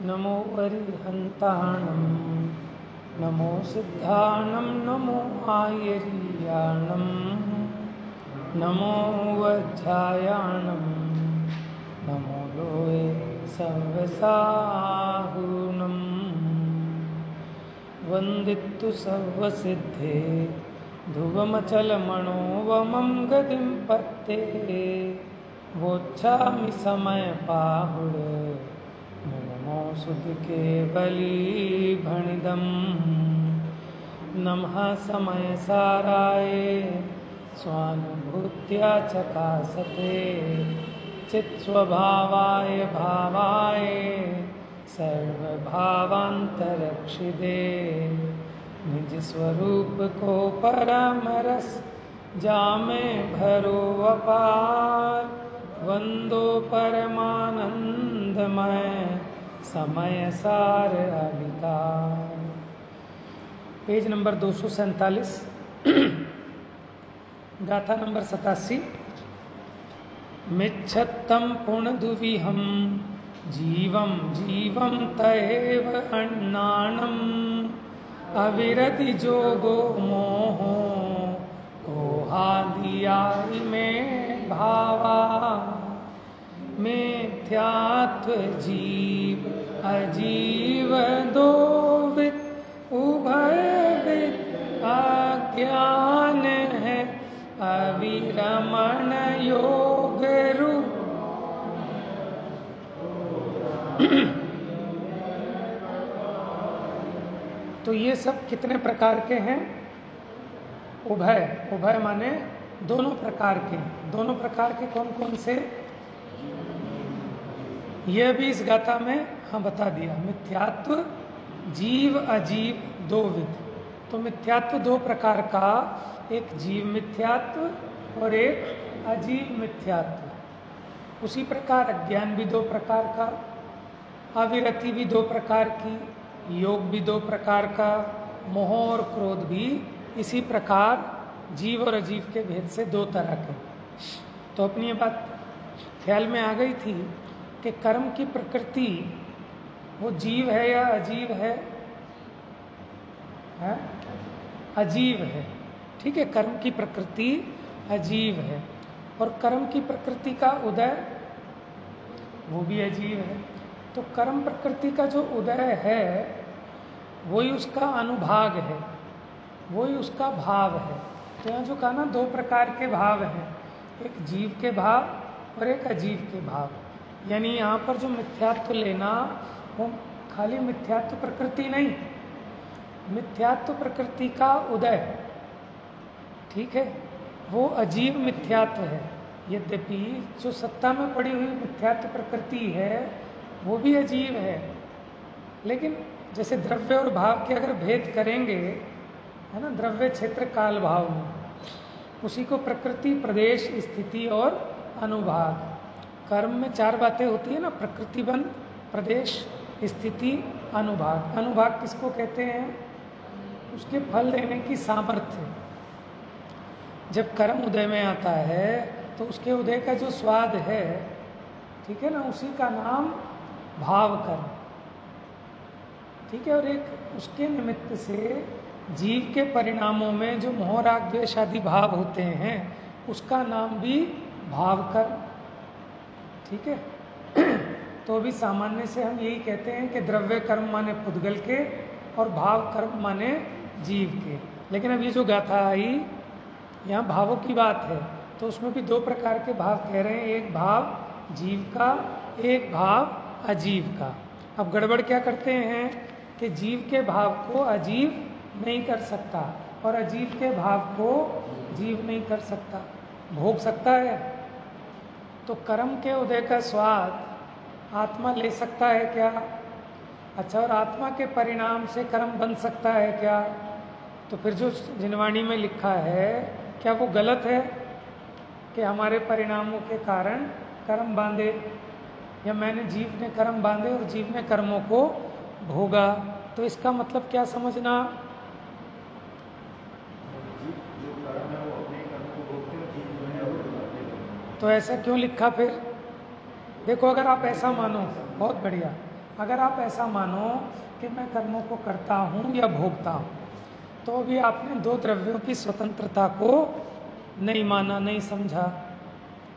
नमो अरिहन्ताणं नमो सिद्धाणं नमो आयर्याणं नमो वज्रायाणं नमो लोये सर्वसाहुनं वन्दितु सर्वसिद्धे ध्रुवमचलमणोवमं गतिं पत्ते वोच्छामि समयपाहुड नमो सुधके बलिभणिदं नमः समयसाराय स्वानुभूत्या चकासते चित्स्वभावाय भावाय सर्वभावान्तरक्षिदे निज स्वरूप को परम रस जामे भरो अपार वंदो परमानंदमय समय सार अविकार। पेज नंबर 247 गाथा नंबर 87। मिच्छत्तं पुनदुविहं जीवं जीवं तयेव अन्नाणम् अविरति जोगो मोहो कोहादियाई में भावा मिथ्यात्व जीव अजीव दो विद उभयविद अज्ञान है अविरमण योग रूप। तो ये सब कितने प्रकार के हैं? उभय। उभय माने दोनों प्रकार के। दोनों प्रकार के कौन कौन से? यह भी इस गाथा में बता दिया। मिथ्यात्व जीव अजीव दो विध। तो मिथ्यात्व दो प्रकार का, एक जीव मिथ्यात्व और एक अजीव मिथ्यात्व। उसी प्रकार अज्ञान भी दो प्रकार का, अविरति भी दो प्रकार की, योग भी दो प्रकार का, मोह और क्रोध भी इसी प्रकार जीव और अजीव के भेद से दो तरह के। तो अपनी ये बात ख्याल में आ गई थी कि कर्म की प्रकृति वो जीव है या अजीव है? अजीव है। ठीक है, कर्म की प्रकृति अजीव है और कर्म की प्रकृति का उदय वो भी अजीव है। तो कर्म प्रकृति का जो उदय है वही उसका अनुभाग है, वही उसका भाव है। तो यहाँ जो कहा ना, दो प्रकार के भाव हैं, एक जीव के भाव और एक अजीव के भाव। यानी यहाँ पर जो मिथ्यात्व लेना वो खाली मिथ्यात्व प्रकृति नहीं, मिथ्यात्व प्रकृति का उदय, ठीक है, वो अजीव मिथ्यात्व है। यद्यपि जो सत्ता में पड़ी हुई मिथ्यात्व प्रकृति है वो भी अजीव है, लेकिन जैसे द्रव्य और भाव के अगर भेद करेंगे, है ना, द्रव्य क्षेत्र काल भाव में, उसी को प्रकृति प्रदेश स्थिति और अनुभाग। कर्म में चार बातें होती है ना, प्रकृति बंध, प्रदेश, स्थिति, अनुभाग। अनुभाग किसको कहते हैं? उसके फल देने की सामर्थ्य। जब कर्म उदय में आता है तो उसके उदय का जो स्वाद है, ठीक है ना, उसी का नाम भाव कर्म, ठीक है। और एक उसके निमित्त से जीव के परिणामों में जो मोह राग द्वेष आदि भाव होते हैं उसका नाम भी भाव कर्म, ठीक है। तो अभी सामान्य से हम यही कहते हैं कि द्रव्य कर्म माने पुद्गल के और भाव कर्म माने जीव के। लेकिन अब ये जो गाथा आई यहाँ भावों की बात है, तो उसमें भी दो प्रकार के भाव कह रहे हैं, एक भाव जीव का, एक भाव अजीव का। अब गड़बड़ क्या करते हैं कि जीव के भाव को अजीव नहीं कर सकता और अजीव के भाव को जीव नहीं कर सकता। भोग सकता है तो कर्म के उदय का स्वाद आत्मा ले सकता है क्या? अच्छा, और आत्मा के परिणाम से कर्म बन सकता है क्या? तो फिर जो जिनवाणी में लिखा है, क्या वो गलत है कि हमारे परिणामों के कारण कर्म बांधे, या मैंने जीव ने कर्म बांधे और जीव ने कर्मों को भोगा? तो इसका मतलब क्या समझना? तो ऐसा क्यों लिखा फिर? देखो, अगर आप ऐसा मानो, बहुत बढ़िया, अगर आप ऐसा मानो कि मैं कर्मों को करता हूँ या भोगता हूँ, तो अभी आपने दो द्रव्यों की स्वतंत्रता को नहीं माना, नहीं समझा,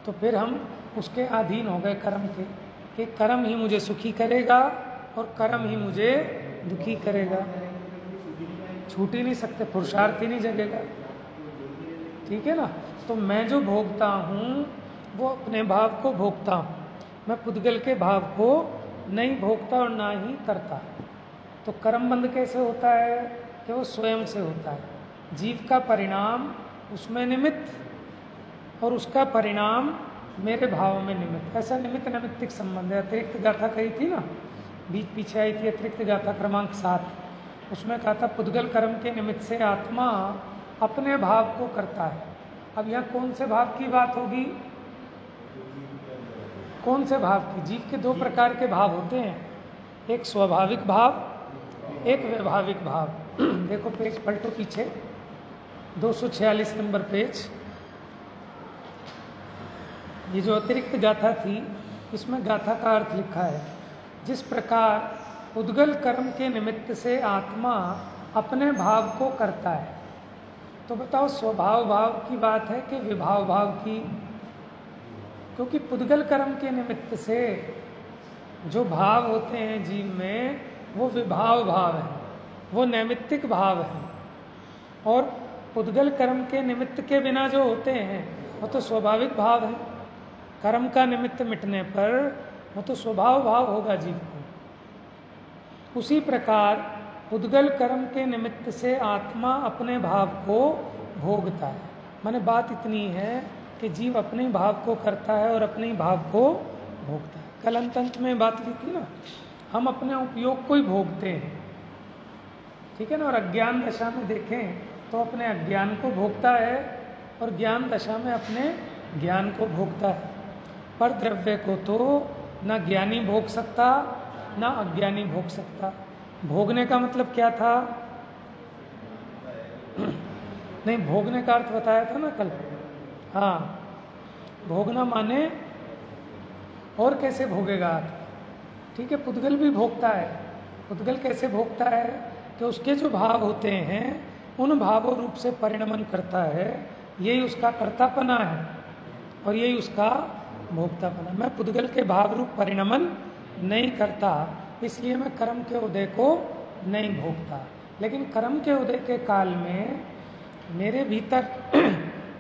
तो फिर हम उसके अधीन हो गए कर्म के, कि कर्म ही मुझे सुखी करेगा और कर्म ही मुझे दुखी करेगा। छूट ही नहीं सकते, पुरुषार्थ ही नहीं जगेगा। ठीक है ना। तो मैं जो भोगता हूँ वो अपने भाव को भोगता हूँ, मैं पुद्गल के भाव को नहीं भोगता और ना ही करता। तो कर्म बंध कैसे होता है कि वो स्वयं से होता है। जीव का परिणाम उसमें निमित्त और उसका परिणाम मेरे भाव में निमित्त, ऐसा निमित्त नैमित्तिक संबंध है। अतिरिक्त गाथा कही थी ना, बीच पीछे आई थी अतिरिक्त गाथा क्रमांक 7, उसमें कहा था पुद्गल कर्म के निमित्त से आत्मा अपने भाव को करता है। अब यहाँ कौन से भाव की बात होगी? कौन से भाव की? जीव के दो प्रकार के भाव होते हैं, एक स्वाभाविक भाव, एक वैभाविक भाव। देखो पेज पलटो पीछे, 246 नंबर पेज। ये जो अतिरिक्त गाथा थी इसमें गाथा का अर्थ लिखा है, जिस प्रकार उद्गल कर्म के निमित्त से आत्मा अपने भाव को करता है। तो बताओ स्वभाव भाव की बात है कि विभाव भाव की? क्योंकि पुद्गल कर्म के निमित्त से जो भाव होते हैं जीव में वो विभाव भाव है, वो नैमित्तिक भाव है। और पुद्गल कर्म के निमित्त के बिना जो होते हैं वो तो स्वाभाविक भाव है। कर्म का निमित्त मिटने पर वो तो स्वभाव भाव होगा जीव को। उसी प्रकार पुद्गल कर्म के निमित्त से आत्मा अपने भाव को भोगता है। माने बात इतनी है कि जीव अपने भाव को करता है और अपने भाव को भोगता है। कल अंत में बात की थी ना, हम अपने उपयोग को ही भोगते हैं। ठीक है ना। और अज्ञान दशा में देखें तो अपने अज्ञान को भोगता है और ज्ञान दशा में अपने ज्ञान को भोगता है। पर द्रव्य को तो ना ज्ञानी भोग सकता ना अज्ञानी भोग सकता। भोगने का मतलब क्या था? नहीं, भोगने का अर्थ बताया था ना कल। हाँ, भोगना माने और कैसे भोगेगा आप? ठीक है, पुद्गल भी भोगता है। पुद्गल कैसे भोगता है कि उसके जो भाव होते हैं उन भावों रूप से परिणमन करता है, यही उसका कर्तापना है और यही उसका भोक्तापना। मैं पुद्गल के भाव रूप परिणमन नहीं करता, इसलिए मैं कर्म के उदय को नहीं भोगता। लेकिन कर्म के उदय के काल में मेरे भीतर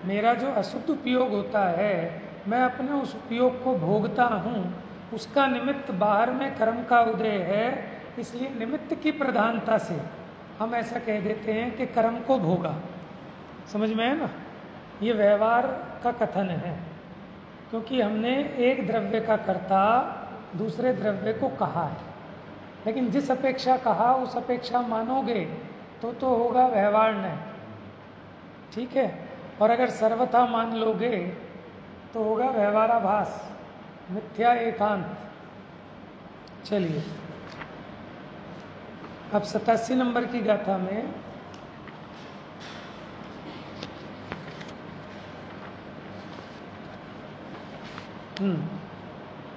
मेरा जो अशुद्ध उपयोग होता है, मैं अपने उस उपयोग को भोगता हूँ। उसका निमित्त बाहर में कर्म का उदय है, इसलिए निमित्त की प्रधानता से हम ऐसा कह देते हैं कि कर्म को भोगा। समझ में है ना? ये व्यवहार का कथन है, क्योंकि हमने एक द्रव्य का कर्ता दूसरे द्रव्य को कहा है, लेकिन जिस अपेक्षा कहा उस अपेक्षा मानोगे तो होगा व्यवहार नहीं। ठीक है। और अगर सर्वथा मान लोगे तो होगा व्यवहाराभास, मिथ्या एकांत। चलिए अब 87 नंबर की गाथा में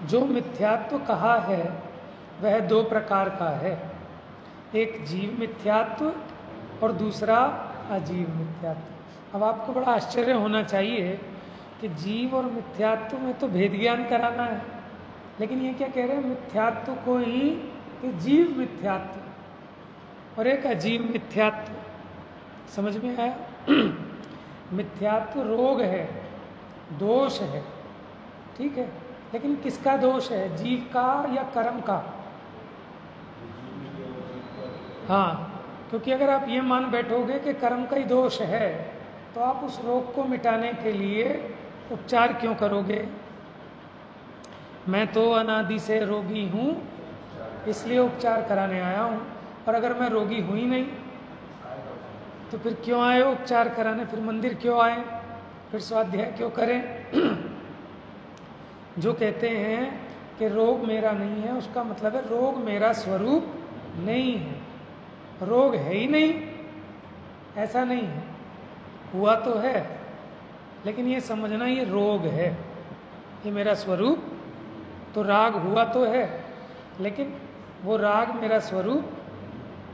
जो मिथ्यात्व कहा है वह दो प्रकार का है, एक जीव मिथ्यात्व और दूसरा अजीव मिथ्यात्व। अब आपको बड़ा आश्चर्य होना चाहिए कि जीव और मिथ्यात्व में तो भेद ज्ञान कराना है, लेकिन ये क्या कह रहे हैं? मिथ्यात्व को ही कि जीव मिथ्यात्व और एक अजीव मिथ्यात्व। समझ में आया? मिथ्यात्व रोग है, दोष है। ठीक है, लेकिन किसका दोष है? जीव का या कर्म का? हाँ, क्योंकि अगर आप ये मान बैठोगे कि कर्म का ही दोष है तो आप उस रोग को मिटाने के लिए उपचार क्यों करोगे? मैं तो अनादि से रोगी हूँ इसलिए उपचार कराने आया हूँ, और अगर मैं रोगी हुई नहीं तो फिर क्यों आए हो उपचार कराने? फिर मंदिर क्यों आए? फिर स्वाध्याय क्यों करें? जो कहते हैं कि रोग मेरा नहीं है, उसका मतलब है रोग मेरा स्वरूप नहीं है। रोग है ही नहीं, ऐसा नहीं है। हुआ तो है, लेकिन ये समझना ये रोग है, ये मेरा स्वरूप। तो राग हुआ तो है, लेकिन वो राग मेरा स्वरूप,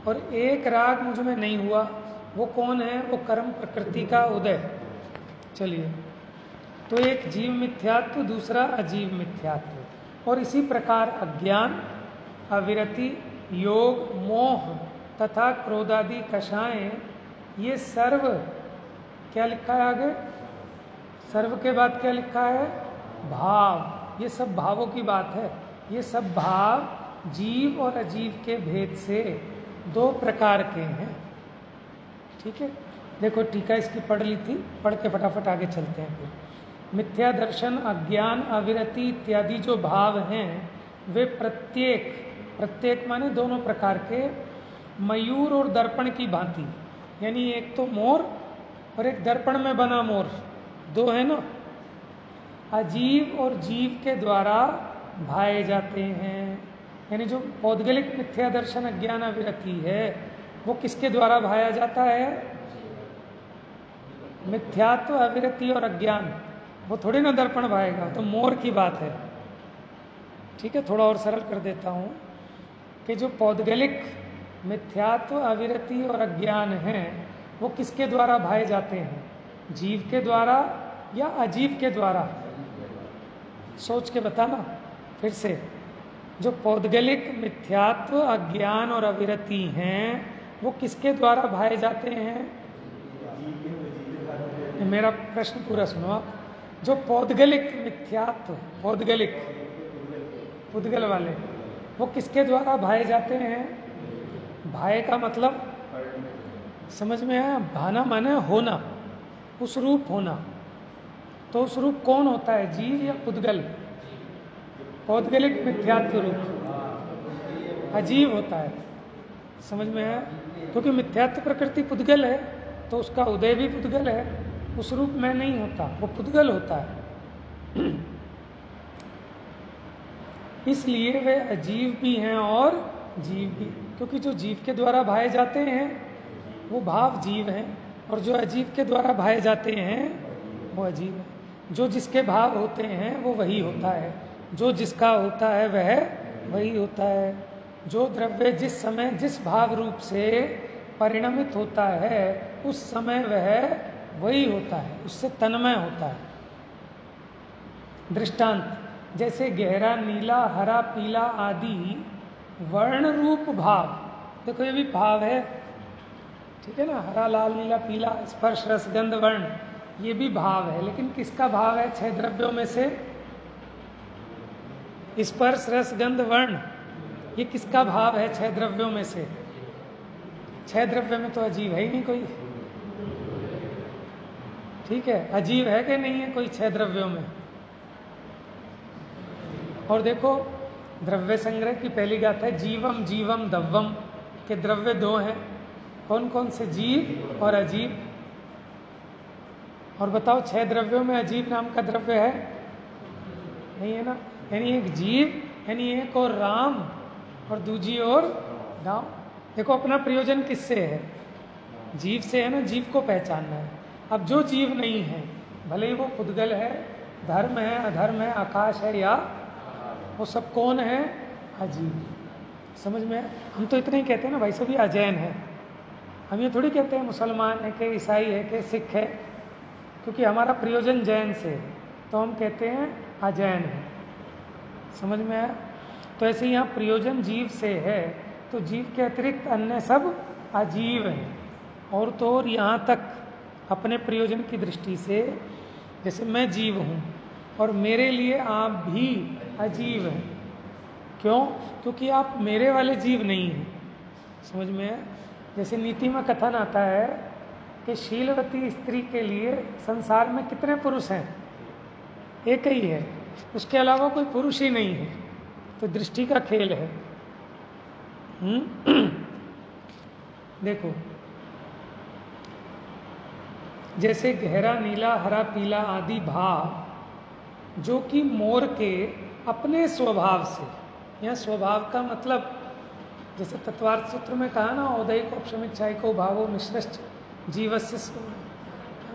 और एक राग मुझ में नहीं हुआ, वो कौन है? वो कर्म प्रकृति का उदय। चलिए, तो एक जीव मिथ्यात्व, दूसरा अजीव मिथ्यात्व। और इसी प्रकार अज्ञान, अविरति, योग, मोह तथा क्रोधादि कषाएं, ये सर्व क्या लिखा है आगे? सर्व के बाद क्या लिखा है? भाव। ये सब भावों की बात है। ये सब भाव जीव और अजीव के भेद से दो प्रकार के हैं। ठीक है, देखो टीका इसकी पढ़ ली थी, पढ़ के फटाफट आगे चलते हैं। फिर मिथ्या दर्शन, अज्ञान, अविरति इत्यादि जो भाव हैं वे प्रत्येक, प्रत्येक माने दोनों प्रकार के, मयूर और दर्पण की भांति, यानी एक तो मोर और एक दर्पण में बना मोर, दो है ना, अजीव और जीव के द्वारा भाए जाते हैं। यानी जो पौद्गलिक मिथ्या दर्शन, अज्ञान, अविरति है, वो किसके द्वारा भाया जाता है? मिथ्यात्व, अविरति और अज्ञान। वो थोड़ी ना दर्पण भाएगा, तो मोर की बात है। ठीक है, थोड़ा और सरल कर देता हूं कि जो पौद्गलिक मिथ्यात्व, अविरति और अज्ञान हैं, वो किसके द्वारा भाए जाते हैं? जीव के द्वारा या अजीव के द्वारा? सोच के बताना फिर से। जो पौद्गलिक मिथ्यात्व, अज्ञान और अविरति हैं, वो किसके द्वारा भाए जाते हैं? मेरा प्रश्न पूरा सुनो आप। जो पौद्गलिक मिथ्यात्व, पौद्गलिक, पुद्गल वाले, वो किसके द्वारा भाए जाते हैं? भाए का मतलब समझ में आया? भाना माने होना, उस रूप होना। तो उस रूप कौन होता है, जीव या पुद्गल? पौद्गलिक मिथ्यात्व रूप अजीव होता है। समझ में आया? क्योंकि मिथ्यात्व प्रकृति पुद्गल है, तो उसका उदय भी पुद्गल है, उस रूप में नहीं होता, वो पुद्गल होता है। इसलिए वे अजीव भी हैं और जीव भी, क्योंकि जो जीव के द्वारा भाए जाते हैं वो भाव जीव हैं, और जो अजीव के द्वारा भाए जाते हैं वो अजीव है। जो जिसके भाव होते हैं वो वही होता है, जो जिसका होता है वह वही होता है। जो द्रव्य जिस समय जिस भाव रूप से परिणमित होता है, उस समय वह वही होता है, उससे तन्मय होता है। दृष्टांत, जैसे गहरा नीला, हरा, पीला आदि वर्ण रूप भाव, देखो ये भी भाव है, ठीक है ना, हरा, लाल, नीला, पीला, स्पर्श, रस, गंध, वर्ण, ये भी भाव है। लेकिन किसका भाव है? 6 द्रव्यों में से स्पर्श, रस, गंध, वर्ण, ये किसका भाव है? 6 द्रव्यों में से। 6 द्रव्य में तो अजीब है ही नहीं कोई। ठीक है, अजीब है कि नहीं है कोई 6 द्रव्यों में? और देखो, द्रव्य संग्रह की पहली गाथा है जीवम जीवम दव्वम, के द्रव्य 2 हैं। कौन कौन से? जीव और अजीब। और बताओ 6 द्रव्यों में अजीब नाम का द्रव्य है? नहीं है ना। यानी एक जीव, यानी एक और राम और दूजी और राम। देखो अपना प्रयोजन किससे है? जीव से है ना, जीव को पहचानना है। अब जो जीव नहीं है, भले ही वो पुद्गल है, धर्म है, अधर्म है, आकाश है, या वो सब कौन है? अजीब। समझ में? हम तो इतना ही कहते हैं ना भाई, सभी अजैन है। हम ये थोड़ी कहते हैं मुसलमान है कि ईसाई है कि सिख है, क्योंकि हमारा प्रयोजन जैन से है, तो हम कहते हैं अजैन है। समझ में आया? तो ऐसे यहाँ प्रयोजन जीव से है, तो जीव के अतिरिक्त अन्य सब अजीव हैं। और तो और यहाँ तक अपने प्रयोजन की दृष्टि से, जैसे मैं जीव हूँ और मेरे लिए आप भी अजीव हैं। क्यों? क्योंकि आप मेरे वाले जीव नहीं हैं। समझ में है? जैसे नीति में कथन आता है कि शीलवती स्त्री के लिए संसार में कितने पुरुष हैं? एक ही है, उसके अलावा कोई पुरुष ही नहीं है। तो दृष्टि का खेल है। देखो, जैसे गहरा नीला, हरा, पीला आदि भाव जो कि मोर के अपने स्वभाव से, यह स्वभाव का मतलब जैसे तत्वार्थ सूत्र में कहा ना, औदैक औपशमिक छायको भावो मिश्रश्च जीवस्य,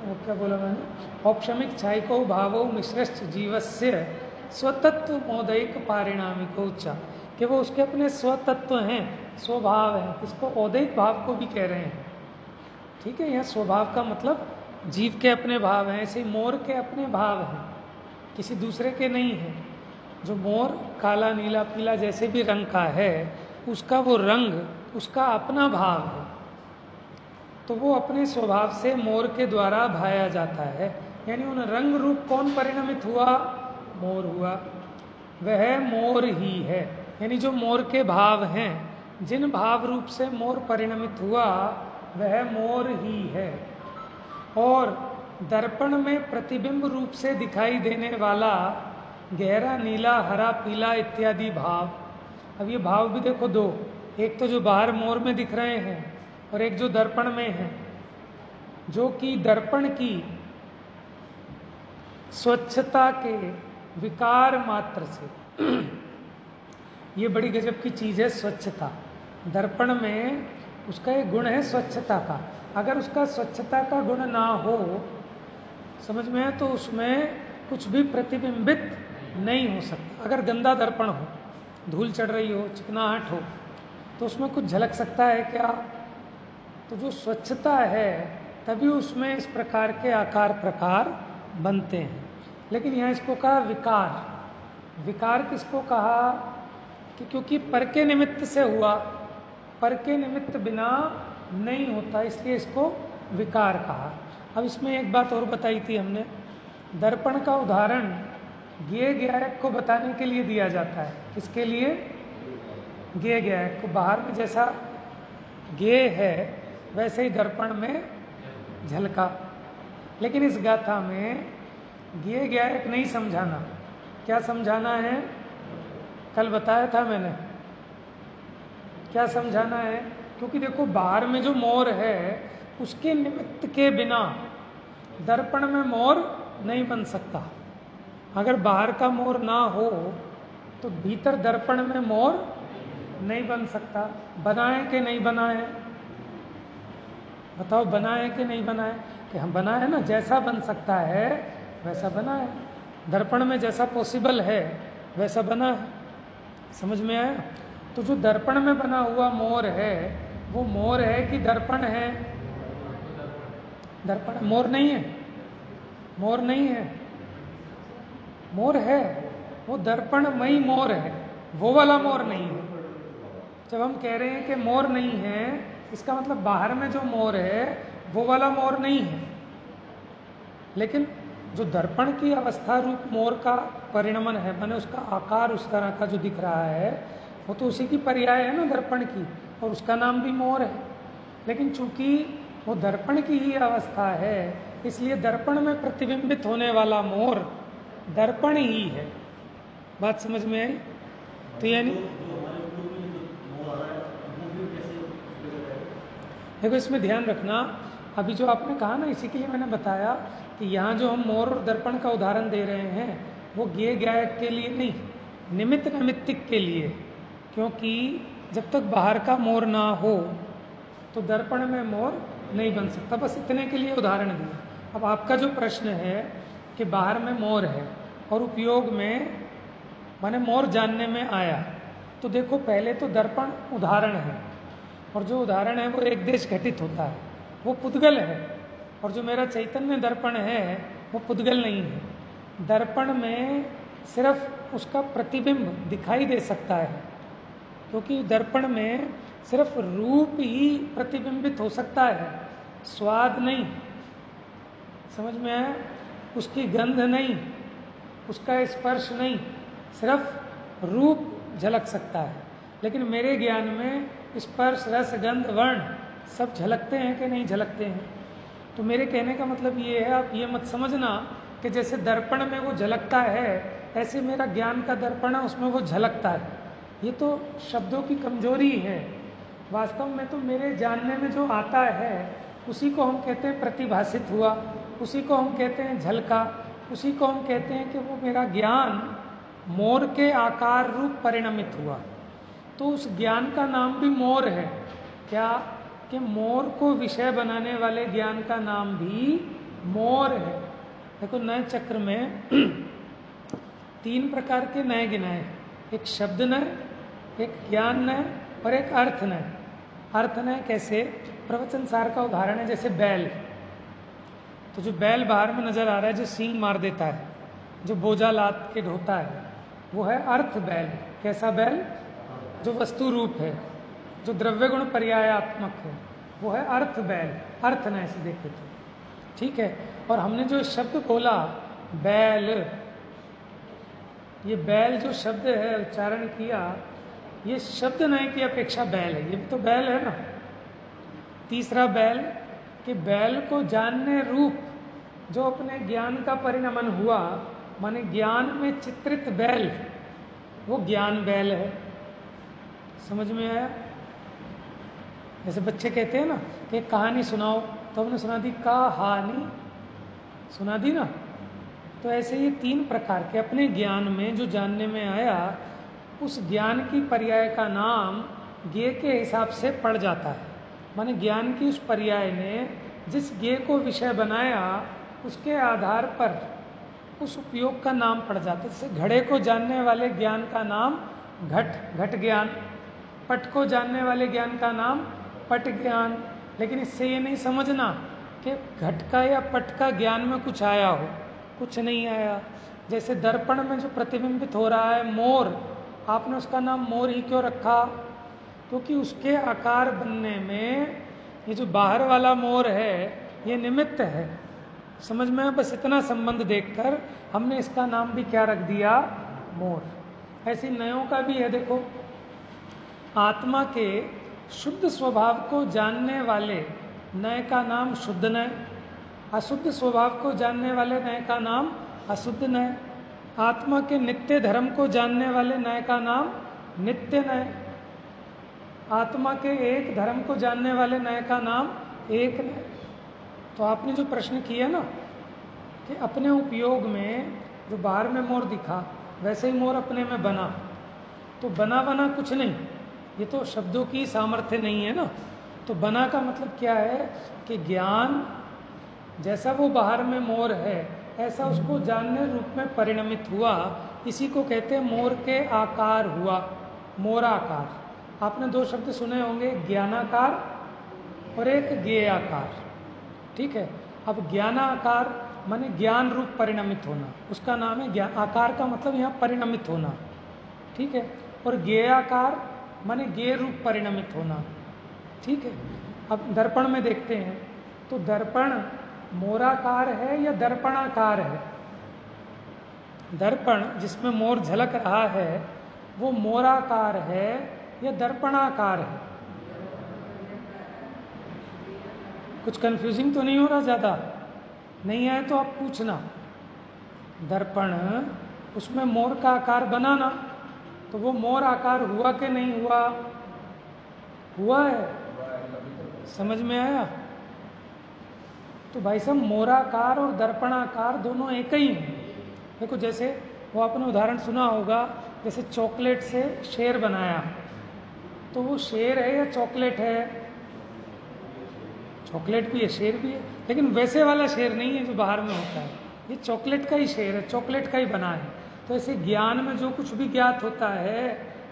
वो क्या बोला मैंने, औपशमिक छायको भावो मिश्रश्च जीवस्य स्वतत्व मोदैक पारिणामिको च। कि वो उसके अपने स्वतत्व हैं, स्वभाव हैं, इसको औदैहिक भाव को भी कह रहे हैं। ठीक है, यह स्वभाव का मतलब जीव के अपने भाव हैं, ऐसे मोर के अपने भाव हैं, किसी दूसरे के नहीं हैं। जो मोर काला नीला पीला जैसे भी रंग का है, उसका वो रंग उसका अपना भाव है, तो वो अपने स्वभाव से मोर के द्वारा भाया जाता है। यानी उन रंग रूप कौन परिणमित हुआ? मोर हुआ, वह मोर ही है। यानी जो मोर के भाव हैं, जिन भाव रूप से मोर परिणमित हुआ वह मोर ही है। और दर्पण में प्रतिबिंब रूप से दिखाई देने वाला गहरा नीला हरा पीला इत्यादि भाव, अब ये भाव भी देखो दो, एक तो जो बाहर मोर में दिख रहे हैं और एक जो दर्पण में है, जो कि दर्पण की स्वच्छता के विकार मात्र से ये बड़ी गजब की चीज है स्वच्छता। दर्पण में उसका एक गुण है स्वच्छता का, अगर उसका स्वच्छता का गुण ना हो, समझ में है, तो उसमें कुछ भी प्रतिबिंबित नहीं हो सकता। अगर गंदा दर्पण हो, धूल चढ़ रही हो, चिकनाहट हो, तो उसमें कुछ झलक सकता है क्या? तो जो स्वच्छता है तभी उसमें इस प्रकार के आकार प्रकार बनते हैं। लेकिन यहाँ इसको कहा विकार। विकार किसको कहा? कि क्योंकि पर के निमित्त से हुआ, पर के निमित्त बिना नहीं होता, इसलिए इसको विकार कहा। अब इसमें एक बात और बताई थी हमने, दर्पण का उदाहरण ज्ञेय ज्ञायक को बताने के लिए दिया जाता है। किसके लिए? ज्ञेय ज्ञायक को। बाहर में जैसा ज्ञेय है वैसे ही दर्पण में झलका। लेकिन इस गाथा में ज्ञेय ज्ञायक नहीं समझाना, क्या समझाना है? कल बताया था मैंने, क्या समझाना है? क्योंकि देखो बाहर में जो मोर है उसके निमित्त के बिना दर्पण में मोर नहीं बन सकता। अगर बाहर का मोर ना हो तो भीतर दर्पण में मोर नहीं बन सकता। बनाए कि नहीं बनाए? बताओ, बनाए कि नहीं बनाए? कि हम बनाए ना, जैसा बन सकता है वैसा बना है, दर्पण में जैसा पॉसिबल है वैसा बना है। समझ में आया? तो जो दर्पण में बना हुआ मोर है वो मोर है कि दर्पण है? दर्पण। मोर नहीं है, मोर नहीं है, मोर है, वो दर्पणमयी मोर है, वो वाला मोर नहीं है। जब हम कह रहे हैं कि मोर नहीं है, इसका मतलब बाहर में जो मोर है वो वाला मोर नहीं है। लेकिन जो दर्पण की अवस्था रूप मोर का परिणमन है, माने उसका आकार उस तरह का जो दिख रहा है, वो तो उसी की पर्याय है ना दर्पण की, और उसका नाम भी मोर है। लेकिन चूंकि वो दर्पण की ही अवस्था है, इसलिए दर्पण में प्रतिबिंबित होने वाला मोर दर्पण ही है। बात समझ में आई? तो यानी देखो इसमें ध्यान रखना, अभी जो आपने कहा ना, इसी के लिए मैंने बताया कि यहाँ जो हम मोर और दर्पण का उदाहरण दे रहे हैं वो ज्ञेय ज्ञायक के लिए नहीं, निमित्त नैमित्तिक के लिए। क्योंकि जब तक बाहर का मोर ना हो तो दर्पण में मोर नहीं बन सकता। बस इतने के लिए उदाहरण दिया। अब आपका जो प्रश्न है कि बाहर में मोर है और उपयोग में माने मोर जानने में आया, तो देखो पहले तो दर्पण उदाहरण है, और जो उदाहरण है वो एक देश घटित होता है, वो पुद्गल है। और जो मेरा चैतन्य दर्पण है वो पुद्गल नहीं है। दर्पण में सिर्फ उसका प्रतिबिंब दिखाई दे सकता है, क्योंकि दर्पण में सिर्फ रूप ही प्रतिबिंबित हो सकता है, स्वाद नहीं। समझ में आया? उसकी गंध नहीं, उसका स्पर्श नहीं, सिर्फ रूप झलक सकता है। लेकिन मेरे ज्ञान में स्पर्श रस गंध वर्ण सब झलकते हैं कि नहीं झलकते हैं? तो मेरे कहने का मतलब ये है, आप ये मत समझना कि जैसे दर्पण में वो झलकता है ऐसे मेरा ज्ञान का दर्पण है उसमें वो झलकता है। ये तो शब्दों की कमजोरी है। वास्तव में तो मेरे जानने में जो आता है उसी को हम कहते हैं प्रतिभासित हुआ, उसी को हम कहते हैं झलका, उसी को हम कहते हैं कि वो मेरा ज्ञान मोर के आकार रूप परिणमित हुआ। तो उस ज्ञान का नाम भी मोर है। क्या? कि मोर को विषय बनाने वाले ज्ञान का नाम भी मोर है। देखो नए चक्र में 3 प्रकार के नए गिनाए, एक शब्द नय, एक ज्ञान नय और एक अर्थ नय। अर्थ नय कैसे? प्रवचन सार का उदाहरण है जैसे बैल। तो जो बैल बाहर में नजर आ रहा है, जो सींग मार देता है, जो बोझा लाद के ढोता है, वो है अर्थ बैल। कैसा बैल? जो वस्तु रूप है, जो द्रव्य गुण पर्यायात्मक है, वो है अर्थ बैल। अर्थ नय से देखे तो ठीक है। और हमने जो शब्द बोला बैल, ये बैल जो शब्द है उच्चारण किया, ये शब्द नय की अपेक्षा बैल है। ये भी तो बैल है ना। तीसरा बैल कि बैल को जानने रूप जो अपने ज्ञान का परिणमन हुआ, माने ज्ञान में चित्रित बैल, वो ज्ञान बैल है। समझ में आया? जैसे बच्चे कहते हैं ना कि कहानी सुनाओ, तो हमने सुना दी कहानी, सुना दी ना। तो ऐसे ये तीन प्रकार के अपने ज्ञान में जो जानने में आया, उस ज्ञान की पर्याय का नाम ज्ञेय के हिसाब से पड़ जाता है। माने ज्ञान की उस पर्याय ने जिस ज्ञेय को विषय बनाया, उसके आधार पर उस उपयोग का नाम पड़ जाता है। जैसे घड़े को जानने वाले ज्ञान का नाम घट, घट ज्ञान। पट को जानने वाले ज्ञान का नाम पट ज्ञान। लेकिन इससे ये नहीं समझना कि घट का या पट का ज्ञान में कुछ आया हो, कुछ नहीं आया। जैसे दर्पण में जो प्रतिबिंबित हो रहा है मोर, आपने उसका नाम मोर ही क्यों रखा? क्योंकि उसके आकार बनने में ये जो बाहर वाला मोर है ये निमित्त है। समझ में? बस इतना संबंध देखकर हमने इसका नाम भी क्या रख दिया? मोर। ऐसी नयों का भी है। देखो, आत्मा के शुद्ध स्वभाव को जानने वाले नय का नाम शुद्ध नय, अशुद्ध स्वभाव को जानने वाले नय का नाम अशुद्ध नय, आत्मा के नित्य धर्म को जानने वाले नय का नाम नित्य नय, आत्मा के एक धर्म को जानने वाले नय का नाम एक नय। तो आपने जो प्रश्न किया ना कि अपने उपयोग में जो बाहर में मोर दिखा, वैसे ही मोर अपने में बना, तो बना बना कुछ नहीं, ये तो शब्दों की सामर्थ्य नहीं है ना। तो बना का मतलब क्या है कि ज्ञान जैसा वो बाहर में मोर है, ऐसा उसको जानने रूप में परिणमित हुआ। इसी को कहते हैं मोर के आकार हुआ, मोराकार। आपने दो शब्द सुने होंगे, ज्ञानाकार और एक ज्ञेयाकार। ठीक है। अब ज्ञानाकार माने ज्ञान रूप परिणमित होना, उसका नाम है ज्ञान। आकार का मतलब यहाँ परिणमित होना। ठीक है। और ज्ञेयाकार माने ज्ञेय रूप परिणमित होना। ठीक है। अब दर्पण में देखते हैं तो दर्पण मोराकार है या दर्पणाकार है? दर्पण जिसमें मोर झलक रहा है वो मोराकार है या दर्पणाकार है? कुछ कंफ्यूजिंग तो नहीं हो रहा? ज़्यादा नहीं आए तो आप पूछना। दर्पण उसमें मोर का आकार बनाना, तो वो मोर आकार हुआ कि नहीं हुआ? हुआ है। समझ में आया? तो भाई साहब मोराकार और दर्पणाकार दोनों एक ही हैं। देखो, जैसे वो आपने उदाहरण सुना होगा, जैसे चॉकलेट से शेर बनाया, तो वो शेर है या चॉकलेट है? चॉकलेट भी है, शेर भी है, लेकिन वैसे वाला शेर नहीं है जो बाहर में होता है। ये चॉकलेट का ही शेर है, चॉकलेट का ही बना है। तो ऐसे ज्ञान में जो कुछ भी ज्ञात होता है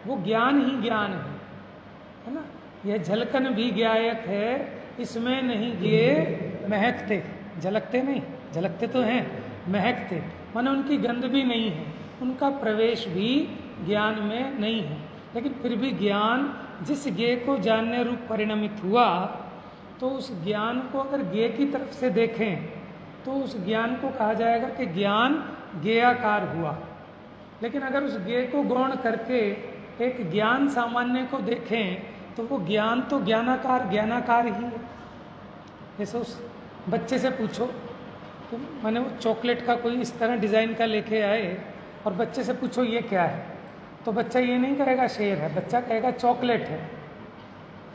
वो ज्ञान ही ज्ञान है ना। यह झलकन भी ज्ञायक है, इसमें नहीं गे महकते। झलकते नहीं, झलकते तो हैं, महकते माने उनकी गंध भी नहीं है, उनका प्रवेश भी ज्ञान में नहीं है। लेकिन फिर भी ज्ञान जिस ज्ञेय को जानने रूप परिणमित हुआ, तो उस ज्ञान को अगर ज्ञेय की तरफ से देखें तो उस ज्ञान को कहा जाएगा कि ज्ञान ज्ञेयाकार हुआ। लेकिन अगर उस ज्ञेय को गौण करके एक ज्ञान सामान्य को देखें तो वो ज्ञान तो ज्ञानाकार ज्ञानाकार ही है। जैसे उस बच्चे से पूछो कि मैंने वो चॉकलेट का कोई इस तरह डिज़ाइन का लेके आए और बच्चे से पूछो ये क्या है, तो बच्चा ये नहीं कहेगा शेर है, बच्चा कहेगा चॉकलेट है।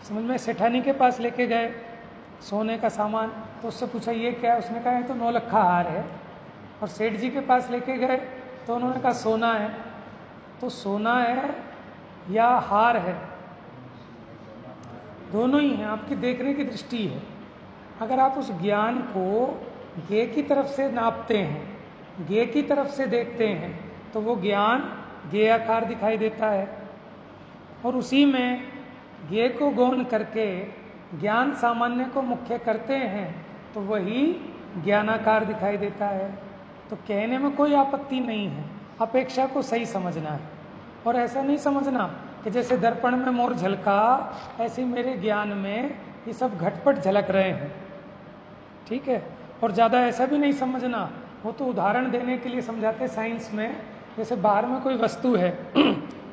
समझ में? सेठानी के पास लेके गए सोने का सामान, तो उससे पूछा ये क्या है, उसने कहा ये तो नौलखा हार है। और सेठ जी के पास लेके गए तो उन्होंने कहा सोना है। तो सोना है या हार है? दोनों ही हैं, आपकी देखने की दृष्टि है। अगर आप उस ज्ञान को ज्ञेय की तरफ से नापते हैं, ज्ञेय की तरफ से देखते हैं, तो वो ज्ञान ज्ञेयाकार दिखाई देता है। और उसी में ज्ञेय को गौण करके ज्ञान सामान्य को मुख्य करते हैं तो वही ज्ञानाकार दिखाई देता है। तो कहने में कोई आपत्ति नहीं है, अपेक्षा को सही समझना है। और ऐसा नहीं समझना कि जैसे दर्पण में मोर झलका ऐसे मेरे ज्ञान में ये सब घटपट झलक रहे हैं, ठीक है। और ज़्यादा ऐसा भी नहीं समझना, वो तो उदाहरण देने के लिए समझाते साइंस में, जैसे बाहर में कोई वस्तु है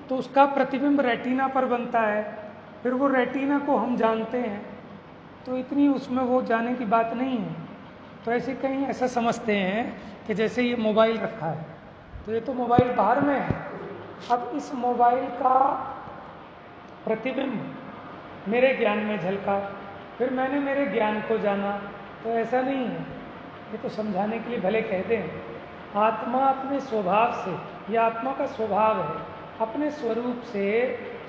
तो उसका प्रतिबिंब रेटिना पर बनता है, फिर वो रेटिना को हम जानते हैं, तो इतनी उसमें वो जाने की बात नहीं है। तो ऐसे कहीं ऐसा समझते हैं कि जैसे ये मोबाइल रखा है तो ये तो मोबाइल बाहर में है, अब इस मोबाइल का प्रतिबिंब मेरे ज्ञान में झलका, फिर मैंने मेरे ज्ञान को जाना, तो ऐसा नहीं है। ये तो समझाने के लिए भले कहते हैं, आत्मा अपने स्वभाव से, या आत्मा का स्वभाव है अपने स्वरूप से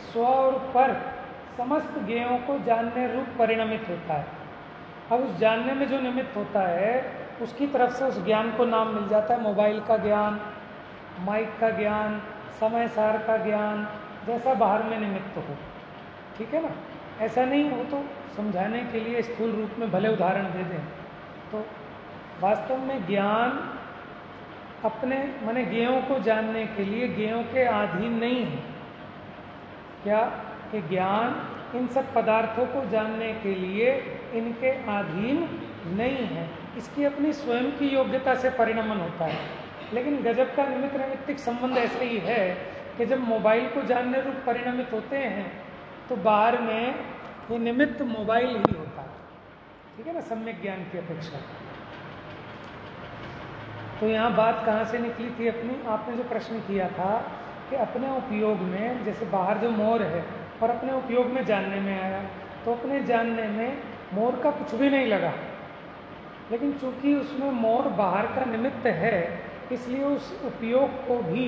स्व और पर समस्त ज्ञेयों को जानने रूप परिणमित होता है। अब उस जानने में जो निमित्त होता है उसकी तरफ से उस ज्ञान को नाम मिल जाता है, मोबाइल का ज्ञान, माइक का ज्ञान, समय सार का ज्ञान, जैसा बाहर में निमित्त हो, ठीक है ना। ऐसा नहीं हो तो समझाने के लिए स्थूल रूप में भले उदाहरण दे दें। तो वास्तव में ज्ञान अपने माने ज्ञेयों को जानने के लिए ज्ञेयों के अधीन नहीं है। क्या कि ज्ञान इन सब पदार्थों को जानने के लिए इनके अधीन नहीं है, इसकी अपनी स्वयं की योग्यता से परिणमन होता है। लेकिन गजब का निमित्त नैमित्तिक संबंध ऐसा ही है कि जब मोबाइल को जानने रूप परिणमित होते हैं तो बाहर में ये निमित्त मोबाइल ही होता है, ठीक है ना, सम्यक ज्ञान की अपेक्षा। तो यहाँ बात कहाँ से निकली थी अपनी, आपने जो प्रश्न किया था कि अपने उपयोग में, जैसे बाहर जो मोर है और अपने उपयोग में जानने में आया, तो अपने जानने में मोर का कुछ भी नहीं लगा, लेकिन चूंकि उसमें मोर बाहर का निमित्त है इसलिए उस उपयोग को भी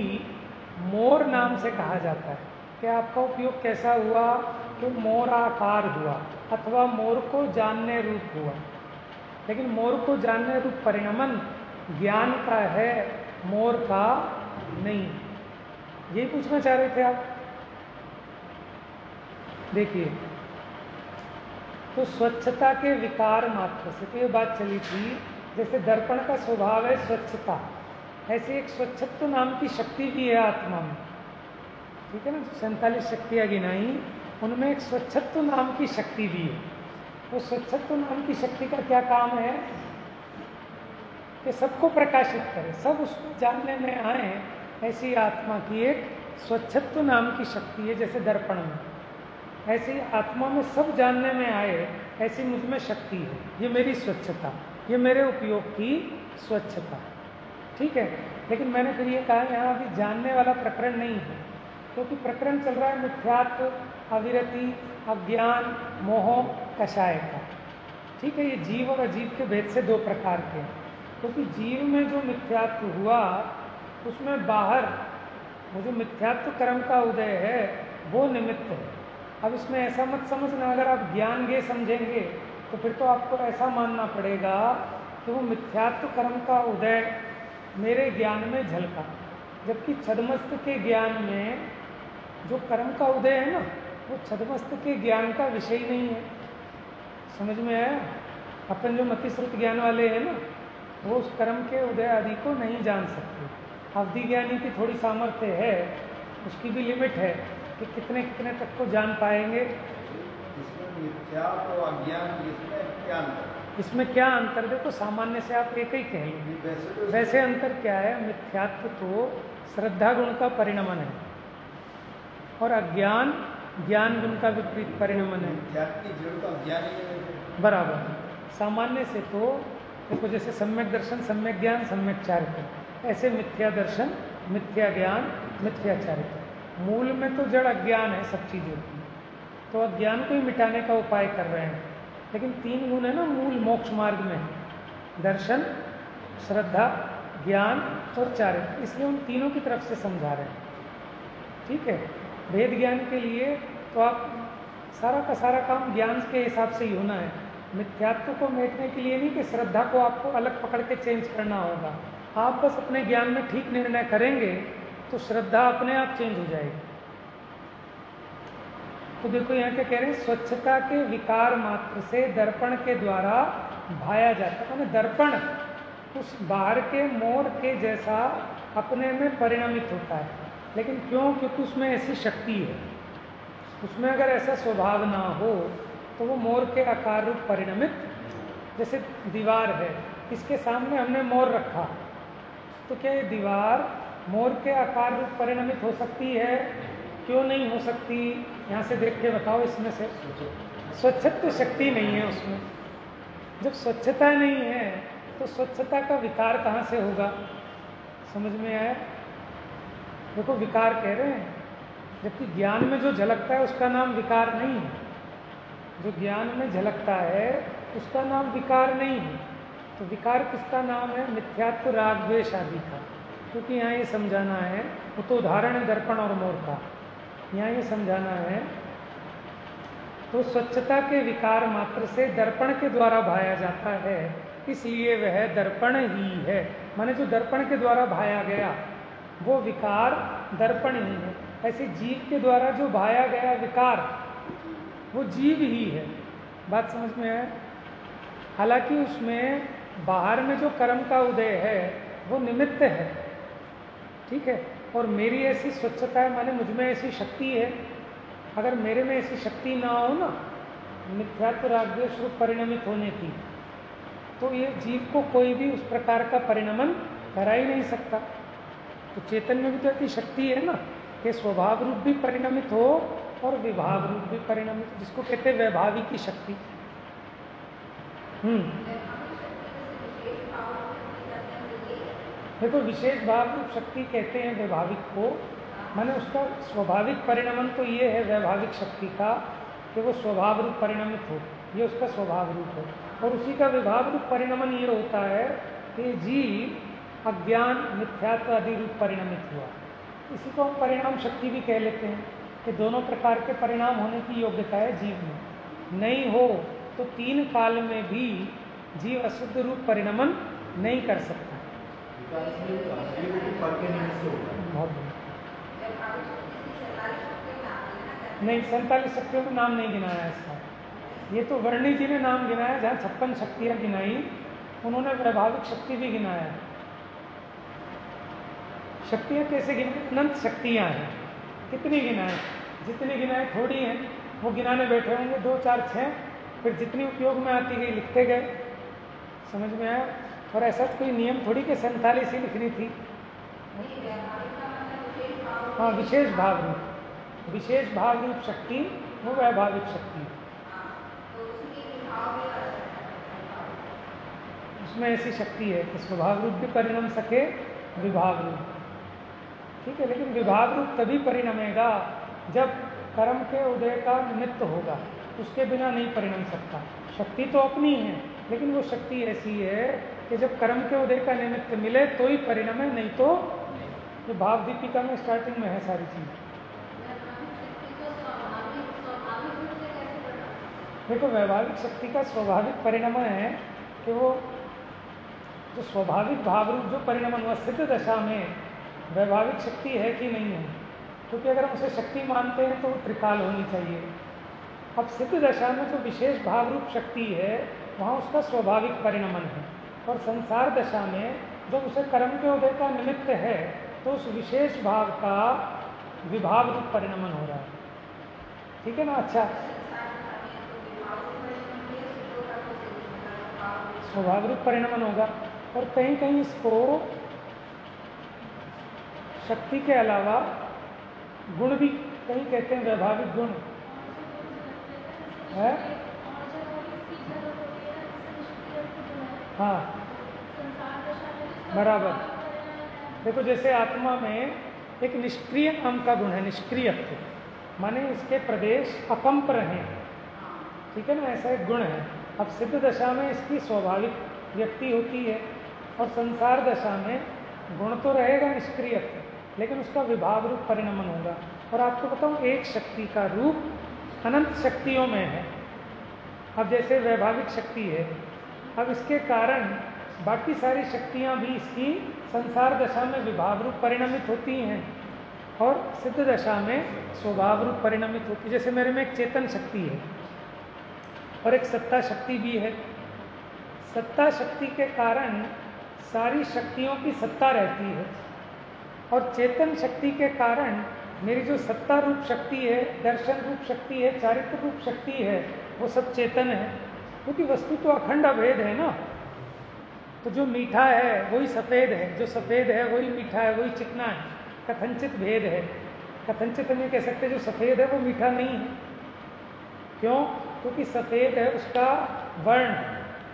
मोर नाम से कहा जाता है। कि आपका उपयोग कैसा हुआ कि मोर आकार हुआ अथवा मोर को जानने रूप हुआ, लेकिन मोर को जानने रूप परिणमन ज्ञान का है, मोर का नहीं। यही पूछना चाह रहे थे आप। देखिए, तो स्वच्छता के विकार मात्र से तो ये बात चली थी, जैसे दर्पण का स्वभाव है स्वच्छता, ऐसे एक स्वच्छत्व नाम की शक्ति भी है आत्मा में, ठीक है ना। 47 शक्तियाँ गिनाई, उनमें एक स्वच्छत्व नाम की शक्ति भी है। तो स्वच्छत्व नाम की शक्ति का क्या काम है कि सबको प्रकाशित करे, सब उसको जानने में आए, ऐसी आत्मा की एक स्वच्छत्व नाम की शक्ति है। जैसे दर्पण में, ऐसी आत्मा में सब जानने में आए, ऐसी मुझ में शक्ति है। ये मेरी स्वच्छता, ये मेरे उपयोग की स्वच्छता, ठीक है। लेकिन मैंने फिर ये कहा यहाँ अभी जानने वाला प्रकरण नहीं है, क्योंकि प्रकरण चल रहा है मिथ्यात्व, अविरति, अज्ञान, मोह, कषाय का, ठीक है। ये जीव और अजीव के भेद से दो प्रकार के हैं, क्योंकि जीव में जो मिथ्यात्व हुआ उसमें बाहर वो जो मिथ्यात्व कर्म का उदय है वो निमित्त है। अब इसमें ऐसा मत समझना, अगर आप ज्ञान गे समझेंगे तो फिर तो आपको ऐसा मानना पड़ेगा कि वो मिथ्यात्व कर्म का उदय मेरे ज्ञान में झलका, जबकि छदमस्त के ज्ञान में जो कर्म का उदय है ना वो छदमस्त के ज्ञान का विषय नहीं है। समझ में आया? अपन जो मति श्रुत ज्ञान वाले हैं ना वो उस कर्म के उदय आदि को नहीं जान सकते। अवधि ज्ञानी की थोड़ी सामर्थ्य है, उसकी भी लिमिट है कि कितने कितने तक को जान पाएंगे। इसमें क्या अंतर, देखो सामान्य से आप एक ही कह लो, वैसे अंतर क्या है, मिथ्यात्व तो श्रद्धा गुण का परिणमन है और अज्ञान ज्ञान गुण का विपरीत परिणमन है, बराबर। सामान्य से तो देखो जैसे सम्यक दर्शन, सम्यक ज्ञान, सम्यक चारित्र, ऐसे मिथ्या दर्शन, मिथ्या ज्ञान, मिथ्या चारित्र। मूल में तो जड़ अज्ञान है सब चीज़ों की, तो अज्ञान को ही मिटाने का उपाय कर रहे हैं। लेकिन तीन गुण है ना मूल मोक्ष मार्ग में, दर्शन, श्रद्धा, ज्ञान और चारित्र, इसलिए उन तीनों की तरफ से समझा रहे हैं, ठीक है। भेद ज्ञान के लिए तो आप सारा का सारा काम ज्ञान के हिसाब से ही होना है। मिथ्यात्व को मेटने के लिए नहीं कि श्रद्धा को आपको अलग पकड़ के चेंज करना होगा, आप बस अपने ज्ञान में ठीक निर्णय करेंगे तो श्रद्धा अपने आप चेंज हो जाएगी। तो देखो यहाँ क्या कह रहे हैं, स्वच्छता के विकार मात्र से दर्पण के द्वारा भाया जाता है। मैंने दर्पण उस बाहर के मोर के जैसा अपने में परिणमित होता है, लेकिन क्यों? क्योंकि उसमें ऐसी शक्ति है। उसमें अगर ऐसा स्वभाव ना हो तो वो मोर के आकार रूप परिणमित, जैसे दीवार है, इसके सामने हमने मोर रखा, तो क्या ये दीवार मोर के आकार रूप परिणमित हो सकती है? क्यों नहीं हो सकती? यहाँ से देख के बताओ। इसमें से स्वच्छत्व शक्ति नहीं है उसमें। जब स्वच्छता नहीं है तो स्वच्छता का विकार कहाँ से होगा? समझ में आया? देखो विकार कह रहे हैं, जबकि ज्ञान में जो झलकता है उसका नाम विकार नहीं है। जो ज्ञान में झलकता है उसका नाम विकार नहीं है। तो विकार किसका नाम है? मिथ्यात्व, राग, द्वेष आदि का। क्योंकि यहाँ ये समझाना है, वो तो उदाहरण है दर्पण और मोर का, यहाँ ये समझाना है। तो स्वच्छता के विकार मात्र से दर्पण के द्वारा भाया जाता है, इसलिए वह दर्पण ही है। माने जो दर्पण के द्वारा भाया गया वो विकार दर्पण ही है। ऐसे जीव के द्वारा जो भाया गया विकार वो जीव ही है। बात समझ में है? हालांकि उसमें बाहर में जो कर्म का उदय है वो निमित्त है, ठीक है। और मेरी ऐसी स्वच्छता है, माने मुझ में ऐसी शक्ति है। अगर मेरे में ऐसी शक्ति ना हो ना, मिथ्यात्व, राग, द्वेष रूप परिणमित होने की, तो ये जीव को कोई भी उस प्रकार का परिणमन करा ही नहीं सकता। तो चेतन में भी तो ऐसी शक्ति है ना कि स्वभाव रूप भी परिणमित हो और विभाव रूप भी परिणमित, जिसको कहते हैं वैभावी की शक्ति। देखो विशेष भाव रूप शक्ति कहते हैं वैभाविक को, माने उसका स्वाभाविक परिणमन तो ये है वैभाविक शक्ति का कि वो स्वभाव रूप परिणमित हो, ये उसका स्वभाव रूप है। और उसी का विभाव रूप परिणमन ये होता है कि जीव अज्ञान, मिथ्यात्व आदि रूप परिणमित हुआ। इसी को हम परिणाम शक्ति भी कह लेते हैं कि दोनों प्रकार के परिणाम होने की योग्यता है जीव में। नहीं हो तो 3 काल में भी जीव अशुद्ध रूप परिणमन नहीं कर सकता। नहीं, 47 शक्तियों का नाम नहीं गिनाया इसका। ये तो वर्णी जी ने नाम गिनाया, जहाँ 56 शक्तियाँ गिनाई, उन्होंने वैभाविक शक्ति भी गिनाया। शक्तियाँ कैसे गिनाई? अनंत शक्तियाँ हैं। कितनी गिनाए? जितनी गिनाए थोड़ी हैं। वो गिनाने बैठे होंगे 2, 4, 6, फिर जितनी उपयोग में आती गई लिखते गए। समझ में आया? और ऐसा कोई नियम थोड़ी कि 47 ही लिखनी थी। हाँ, विशेष भाव रूप, विशेष भाव रूप शक्ति वो वैभाविक शक्ति, उसमें ऐसी शक्ति है कि स्वभाव रूप भी परिणम सके, विभाव रूप, ठीक है। लेकिन विभाव रूप तभी परिणमेगा जब कर्म के उदय का निमित्त होगा, उसके बिना नहीं परिणम सकता। शक्ति तो अपनी है, लेकिन वो शक्ति ऐसी है कि जब कर्म के उदय का निमित्त मिले तो ही परिणम है, नहीं तो जो भाव दीपिका में स्टार्टिंग में है सारी चीज। देखो वैभाविक शक्ति का स्वाभाविक परिणमन है कि वो जो स्वाभाविक भाव रूप जो परिणमन हुआ सिद्ध दशा में वैभाविक शक्ति है कि नहीं है, क्योंकि अगर हम उसे शक्ति मानते हैं तो वो त्रिकाल होनी चाहिए। अब सिद्ध दशा में जो विशेष भाव रूप शक्ति है वहाँ उसका स्वाभाविक परिणमन है, और संसार दशा में जब उसे कर्म के उदय का निमित्त है तो उस विशेष भाव का विभाव रूप परिणमन हो रहा है, ठीक है ना। अच्छा, स्वभाव रूप परिणमन होगा। और कहीं कहीं इसको शक्ति के अलावा गुण भी कहीं कहते हैं, वैभाविक गुण है। हाँ बराबर। देखो जैसे आत्मा में एक निष्क्रिय नाम का गुण है, निष्क्रियत्व, माने इसके प्रदेश अकंप रहें, ठीक है ना, ऐसा एक गुण है। अब सिद्ध दशा में इसकी स्वाभाविक व्यक्ति होती है, और संसार दशा में गुण तो रहेगा निष्क्रियत्व, लेकिन उसका विभाव रूप परिणमन होगा। और आपको बताऊं, एक शक्ति का रूप अनंत शक्तियों में है। अब जैसे वैभाविक शक्ति है, अब इसके कारण बाकी सारी शक्तियां भी इसकी संसार दशा में विभाव रूप परिणमित होती हैं, और सिद्ध दशा में स्वभाव रूप परिणमित होती है। जैसे मेरे में एक चेतन शक्ति है और एक सत्ता शक्ति भी है। सत्ता शक्ति के कारण सारी शक्तियों की सत्ता रहती है और चेतन शक्ति के कारण मेरी जो सत्ता रूप शक्ति है, दर्शन रूप शक्ति है, चारित्र रूप शक्ति है, वो सब चेतन है। क्योंकि वस्तु तो अखंड अभेद है ना। तो जो मीठा है वही सफ़ेद है, जो सफ़ेद है वही मीठा है, वही चिकना है। कथनचित भेद है। कथनचित नहीं कह सकते जो सफ़ेद है वो मीठा नहीं है। क्यों? क्योंकि सफ़ेद है उसका वर्ण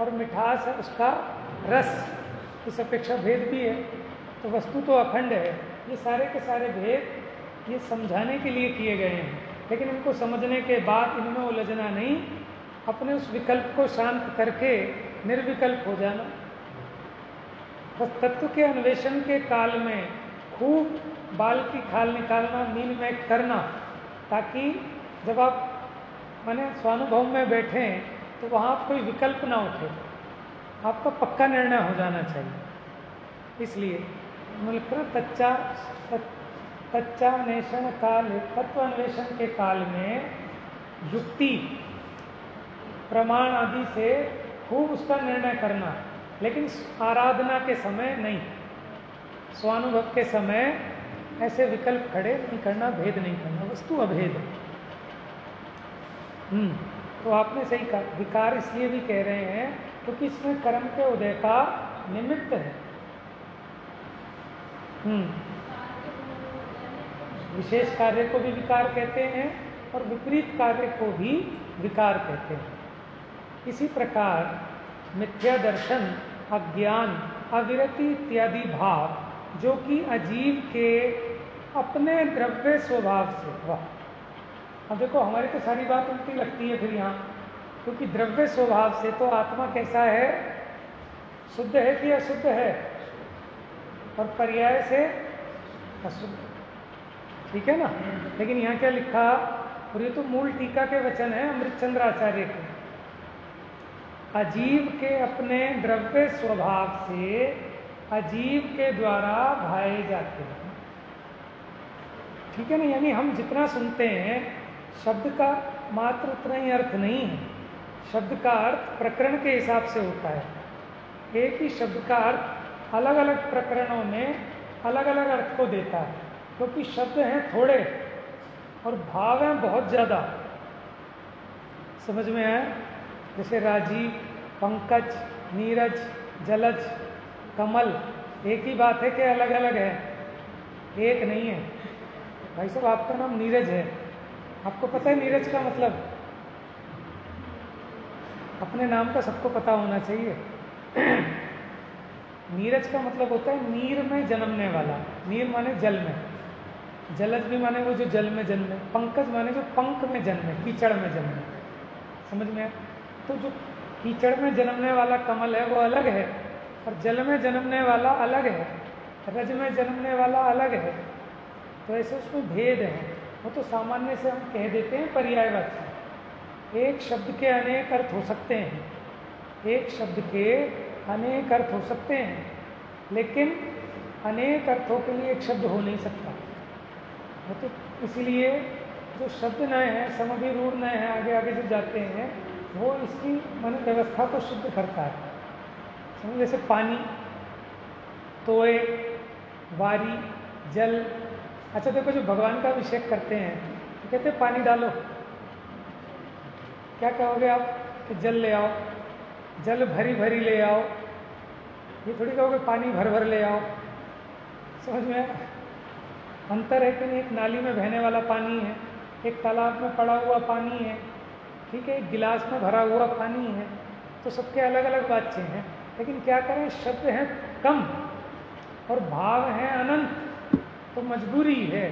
और मिठास है उसका रस। इस अपेक्षा भेद भी है। तो वस्तु तो अखंड है। ये सारे के सारे भेद ये समझाने के लिए किए गए हैं, लेकिन इनको समझने के बाद इनमें उलझना नहीं, अपने उस विकल्प को शांत करके निर्विकल्प हो जाना। बस तत्व के अन्वेषण के काल में खूब बाल की खाल निकालना, नींद में करना, ताकि जब आप माने स्वानुभव में बैठें तो वहाँ कोई विकल्प ना उठे, आपका पक्का निर्णय हो जाना चाहिए। इसलिए तच्चान्वेषण काल, तत्व अन्वेषण के काल में युक्ति प्रमाण आदि से खूब उसका निर्णय करना, लेकिन आराधना के समय नहीं। स्वानुभव के समय ऐसे विकल्प खड़े नहीं करना, भेद नहीं करना, वस्तु अभेद है। तो आपने सही कहा, विकार इसलिए भी कह रहे हैं क्योंकि इसमें कर्म के उदय का निमित्त है। विशेष कार्य को भी विकार कहते हैं और विपरीत कार्य को भी विकार कहते हैं। इसी प्रकार मिथ्या दर्शन, अज्ञान, अविरति इत्यादि भाव जो कि अजीव के अपने द्रव्य स्वभाव से, वाह, अब देखो हमारी तो सारी बात उल्टी लगती है फिर यहाँ, क्योंकि द्रव्य स्वभाव से तो आत्मा कैसा है, शुद्ध है कि अशुद्ध है, और पर्याय से अशुद्ध, ठीक है ना। लेकिन यहाँ क्या लिखा, और ये तो मूल टीका के वचन है अमृतचंद्र आचार्य के, अजीव के अपने द्रव्य स्वभाव से अजीव के द्वारा भाए जाते हैं, ठीक है ना। यानी हम जितना सुनते हैं शब्द का मात्र उतना ही अर्थ नहीं है। शब्द का अर्थ प्रकरण के हिसाब से होता है। एक ही शब्द का अर्थ अलग अलग प्रकरणों में अलग अलग अर्थ को देता है, क्योंकि शब्द हैं थोड़े और भाव हैं बहुत ज़्यादा। समझ में आया? जैसे राजीव, पंकज, नीरज, जलज, कमल, एक ही बात है कि अलग अलग है, एक नहीं है। भाई साहब आपका नाम नीरज है, आपको पता है नीरज का मतलब? अपने नाम का सबको पता होना चाहिए। नीरज का मतलब होता है नीर में जन्मने वाला। नीर माने जल में, जलज भी माने वो जो जल में जन्मे, पंकज माने जो पंख में जन्मे, कीचड़ में जन्मे। समझ में आया? तो जो कीचड़ में जन्मने वाला कमल है वो अलग है, और जल में जन्मने वाला अलग है, रज में जन्मने वाला अलग है। तो ऐसे उसमें भेद है। वो तो सामान्य से हम कह देते हैं पर्यायवाची। एक शब्द के अनेक अर्थ हो सकते हैं, एक शब्द के अनेक अर्थ हो सकते हैं, लेकिन अनेक अर्थों के लिए एक शब्द हो नहीं सकता। वो तो इसीलिए जो शब्द नए हैं, समभिरूढ़ नए हैं, आगे आगे जो जाते हैं, वो इसकी मन व्यवस्था को शुद्ध करता है। समझ, जैसे पानी, तोय, वारी, जल। अच्छा देखो, जो भगवान का अभिषेक करते हैं तो कहते हैं पानी डालो, क्या कहोगे आप कि जल ले आओ, जल भरी भरी ले आओ। ये थोड़ी कहोगे पानी भर भर ले आओ। समझ में अंतर है कि नहीं? एक नाली में बहने वाला पानी है, एक तालाब में पड़ा हुआ पानी है, ठीक है, एक गिलास में भरा हुआ पानी है। तो सबके अलग अलग बातें हैं, लेकिन क्या करें, शब्द हैं कम और भाव हैं अनंत। तो मजबूरी है,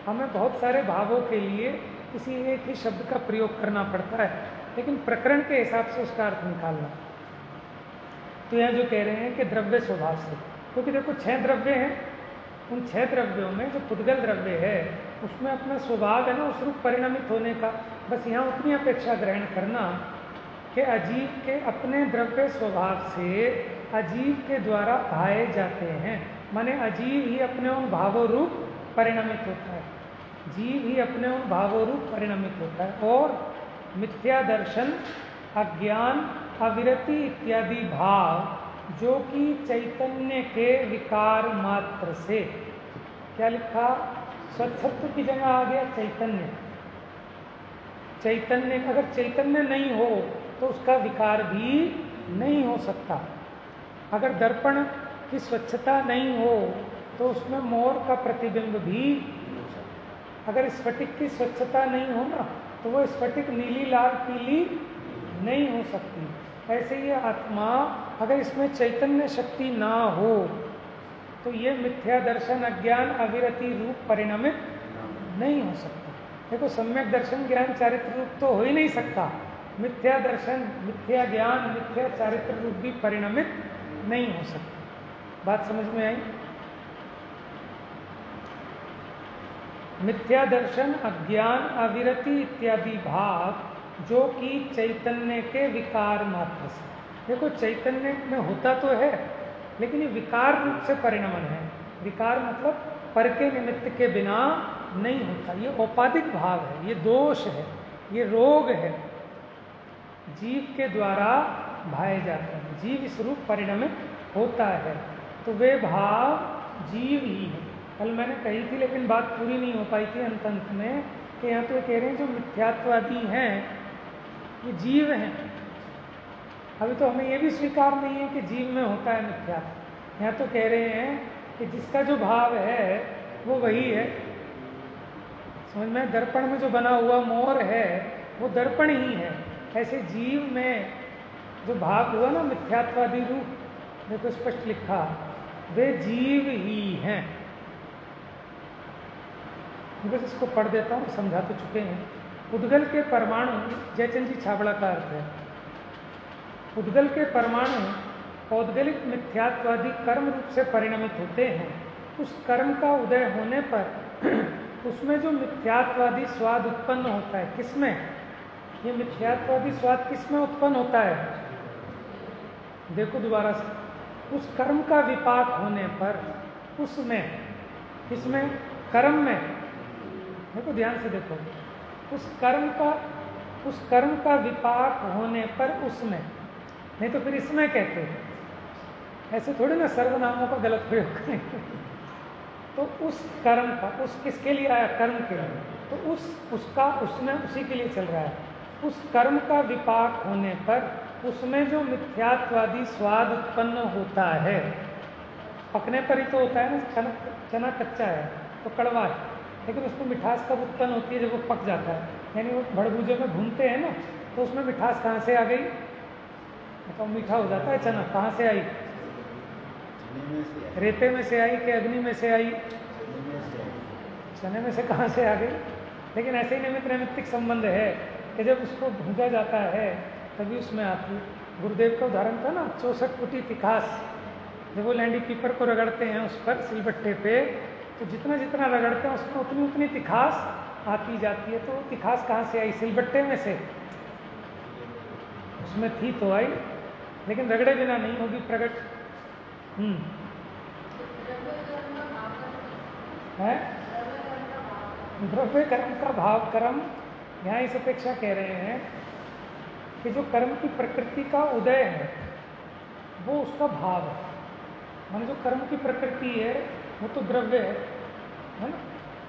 हमें बहुत सारे भावों के लिए किसी एक ही शब्द का प्रयोग करना पड़ता है, लेकिन प्रकरण के हिसाब से उसका अर्थ निकालना। तो यहाँ जो कह रहे हैं कि द्रव्य स्वभाव से, क्योंकि देखो 6 द्रव्य हैं, उन 6 द्रव्यों में जो पुद्गल द्रव्य है उसमें अपना स्वभाव है ना, उस रूप परिणमित होने का। बस यहाँ उतनी अपेक्षा ग्रहण करना कि अजीव के अपने द्रव्य स्वभाव से अजीव के द्वारा भाए जाते हैं, माने अजीव ही अपने उन भावों रूप परिणमित होता है, जीव ही अपने उन भावों रूप परिणमित होता है। और मिथ्या दर्शन, अज्ञान, अविरति इत्यादि भाव जो कि चैतन्य के विकार मात्र से, क्या लिखा, स्वच्छत्व की जगह आ गया चैतन्य। चैतन्य, अगर चैतन्य नहीं हो तो उसका विकार भी नहीं हो सकता। अगर दर्पण की स्वच्छता नहीं हो तो उसमें मोर का प्रतिबिंब भी, अगर स्फटिक की स्वच्छता नहीं हो ना तो वो स्फटिक नीली लाल पीली नहीं हो सकती। ऐसे ये आत्मा, अगर इसमें चैतन्य शक्ति ना हो तो ये मिथ्या दर्शन, अज्ञान, अविरति रूप परिणमित नहीं हो सकता। देखो, सम्यक दर्शन, ज्ञान, चारित्र रूप तो हो ही नहीं सकता। मिथ्या दर्शन, मिथ्या ज्ञान, मिथ्या चारित्र रूप भी परिणमित नहीं हो सकता। बात समझ में आई? मिथ्या दर्शन, अज्ञान, अविरति इत्यादि भाव जो कि चैतन्य के विकार मात्र से, देखो चैतन्य में होता तो है लेकिन ये विकार रूप से परिणमन है। विकार मतलब पर के निमित्त के बिना नहीं होता। ये औपाधिक भाव है, ये दोष है, ये रोग है, जीव के द्वारा भाए जाते हैं। जीव इस रूप परिणमित होता है तो वे भाव जीव ही है। कल मैंने कही थी लेकिन बात पूरी नहीं हो पाई थी अंत में, कि यहाँ तो कह रहे हैं जो मिथ्यात्वादी हैं ये जीव हैं। अभी तो हमें ये भी स्वीकार नहीं है कि जीव में होता है मिथ्यात्व। यहाँ तो कह रहे हैं कि जिसका जो भाव है वो वही है। समझ में? दर्पण में जो बना हुआ मोर है वो दर्पण ही है। ऐसे जीव में जो भाव हुआ ना मिथ्यात्वादी रूप, देखो स्पष्ट लिखा, वे जीव ही हैं। बस इसको पढ़ देता हूँ, समझा तो चुके हैं। उद्गल के परमाणु, जयचंद जी छाबड़ा का अर्थ है, उद्गल के परमाणु पौद्गलिक मिथ्यात्वादी कर्म रूप से परिणमित होते हैं। उस कर्म का उदय होने पर उसमें जो मिथ्यात्वादी स्वाद उत्पन्न होता है, किसमें? ये मिथ्यात्वादी स्वाद किसमें उत्पन्न होता है? देखो दोबारा से, उस कर्म का विपाक होने पर उसमें, किसमें? कर्म में। देखो ध्यान से देखो, उस कर्म का विपाक होने पर उसमें, नहीं तो फिर इसमें कहते हैं। ऐसे थोड़ी ना सर्वनामों का गलत प्रयोग करेंगे। तो उस कर्म का, उस किसके लिए आया? कर्म के लिए। तो उसका उसमें उसी के लिए चल रहा है। उस कर्म का विपाक होने पर उसमें जो मिथ्यात्वादी स्वाद उत्पन्न होता है, पकने पर ही तो होता है ना। चना कच्चा है तो कड़वा है, लेकिन उसमें मिठास कब उत्पन्न होती है? जब वो पक जाता है। यानी वो भड़भूजे में भूनते हैं ना, तो उसमें मिठास कहाँ से आ गई? तो मीठा हो जाता है चना। कहाँ से आई? रेते में से आई कि अग्नि में से आई? चने में से कहाँ से आ गई? लेकिन ऐसे ही निमित्त नैमित्तिक संबंध है कि जब उसको भूजा जाता है तभी उसमें आती। गुरुदेव का उदाहरण था ना, 64 फुटी तिखास। जब वो लैंडी पीपर को रगड़ते हैं उस पर सिलबट्टे पे, तो जितना जितना रगड़ते हैं उसमें उतनी उतनी तिखास आती जाती है। तो तिखास कहाँ से आई? सिलबट्टे में से। उसमें थी तो आई, लेकिन रगड़े बिना नहीं होगी प्रकट। है द्रव्य कर्म का भाव कर्म। यहाँ इस अपेक्षा कह रहे हैं कि जो कर्म की प्रकृति का उदय है वो उसका भाव है। माने जो कर्म की प्रकृति है वो तो द्रव्य है ना,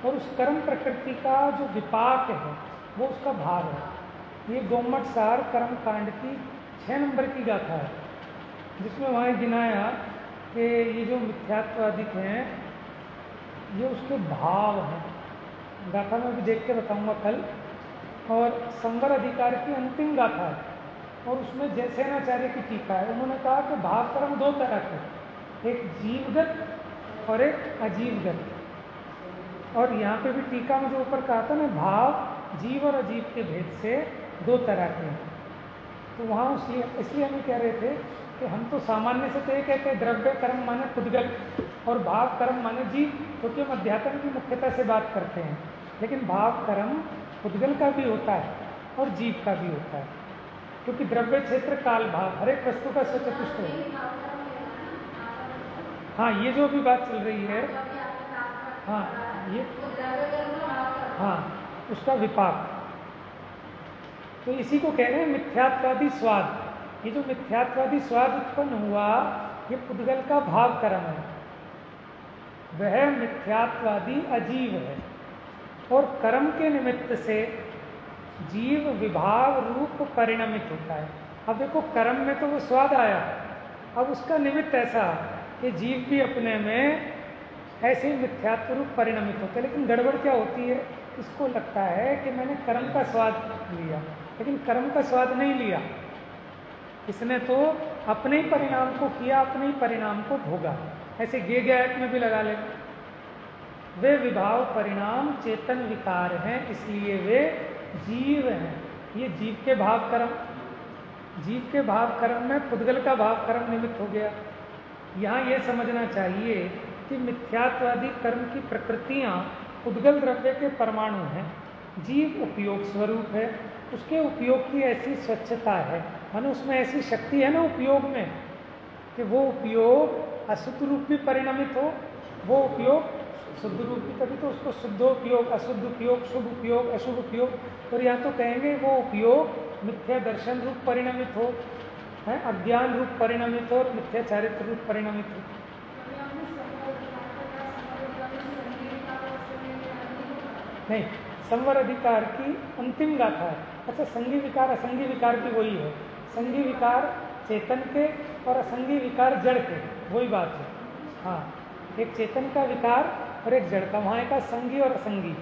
और उस कर्म प्रकृति का जो विपाक है वो उसका भाव है। ये गोमट सार कर्म कांड की 6 नंबर की गाथा है, जिसमें वहाँ गिनाया कि ये जो मिथ्यात्वादिक हैं ये उसके भाव हैं। गाथा में भी देख के बताऊंगा कल। और संवर अधिकार की अंतिम गाथा है, और उसमें जयसेनाचार्य की टीका है। उन्होंने कहा कि भाव कर्म 2 तरह के, एक जीवगत और एक अजीवगत। और यहाँ पे भी टीका में जो ऊपर कहा था ना, भाव जीव और अजीव के भेद से 2 तरह के हैं। तो वहाँ इसलिए हम कह रहे थे कि हम तो सामान्य से तो ये कहते हैं द्रव्य कर्म माने खुदगल और भाव कर्म माने जीव, क्योंकि हम अध्यात्म की मुख्यता से बात करते हैं। लेकिन भाव कर्म खुदगल का भी होता है और जीव का भी होता है, क्योंकि द्रव्य क्षेत्र काल भाव हर एक वस्तु का सचतुष्ट है। हाँ, ये जो भी बात चल रही है, हाँ ये हाँ, उसका विपाक। तो इसी को कह रहे हैं मिथ्यात्वादी स्वाद। ये जो मिथ्यात्वादी स्वाद उत्पन्न हुआ, ये पुद्गल का भाव कर्म है, वह मिथ्यात्वादी अजीव है। और कर्म के निमित्त से जीव विभाव रूप परिणमित होता है। अब देखो, कर्म में तो वो स्वाद आया, अब उसका निमित्त ऐसा कि जीव भी अपने में ऐसे ही मिथ्यात्व रूप परिणमित होते हैं। लेकिन गड़बड़ क्या होती है, इसको लगता है कि मैंने कर्म का स्वाद लिया, लेकिन कर्म का स्वाद नहीं लिया, इसने तो अपने ही परिणाम को किया, अपने ही परिणाम को भोगा। ऐसे गे गैट में भी लगा ले, वे विभाव परिणाम चेतन विकार हैं, इसलिए वे जीव हैं। ये जीव के भाव कर्म, जीव के भाव कर्म में पुद्गल का भाव कर्म निमित्त हो गया। यहाँ ये समझना चाहिए कि मिथ्यात्वादी कर्म की प्रकृतियाँ पुद्गल द्रव्य के परमाणु हैं, जीव उपयोग स्वरूप है, उसके उपयोग की ऐसी स्वच्छता है, मानो उसमें ऐसी शक्ति है ना उपयोग में, कि वो उपयोग अशुद्ध रूप में परिणमित हो, वो उपयोग शुद्ध रूप में, तभी तो उसको शुद्धोपयोग, अशुद्ध उपयोग, शुभ उपयोग, अशुभ उपयोग। और यहाँ तो कहेंगे वो उपयोग मिथ्या दर्शन रूप परिणमित हो, है अज्ञान रूप परिणमित हो, और मिथ्या चारित्र रूप परिणमित हो। नहीं, संवर अधिकार की अंतिम गाथा है। अच्छा, संगी विकार असंगी विकार की वही है, संगी विकार चेतन के और असंगी विकार जड़ के, वही बात है। हाँ, एक चेतन का विकार और एक जड़ का, वहाँ का संगी और असंगी।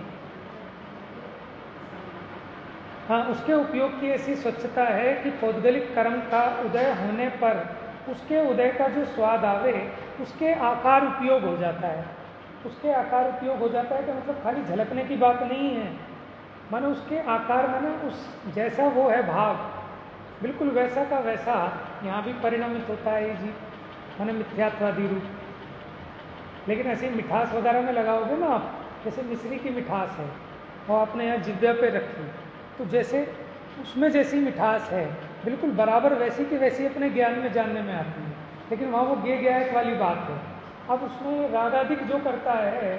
हाँ, उसके उपयोग की ऐसी स्वच्छता है कि पौद्गलिक कर्म का उदय होने पर उसके उदय का जो स्वाद आवे, उसके आकार उपयोग हो जाता है। उसके आकार उपयोग हो जाता है तो मतलब खाली झलकने की बात नहीं है, मानो उसके आकार माने उस जैसा वो है भाव, बिल्कुल वैसा का वैसा यहाँ भी परिणमित होता है ये जीव, माने मिथ्यात्वादी रूप। लेकिन ऐसे मिठास वगैरह में लगाओगे ना आप, जैसे मिश्री की मिठास है वो आपने यहाँ जिब्या पे रखी, तो जैसे उसमें जैसी मिठास है बिल्कुल बराबर वैसी की वैसी अपने ज्ञान में जानने में आती है, लेकिन वहाँ वो गे गया वाली बात है। अब उसमें रागाधिक जो करता है,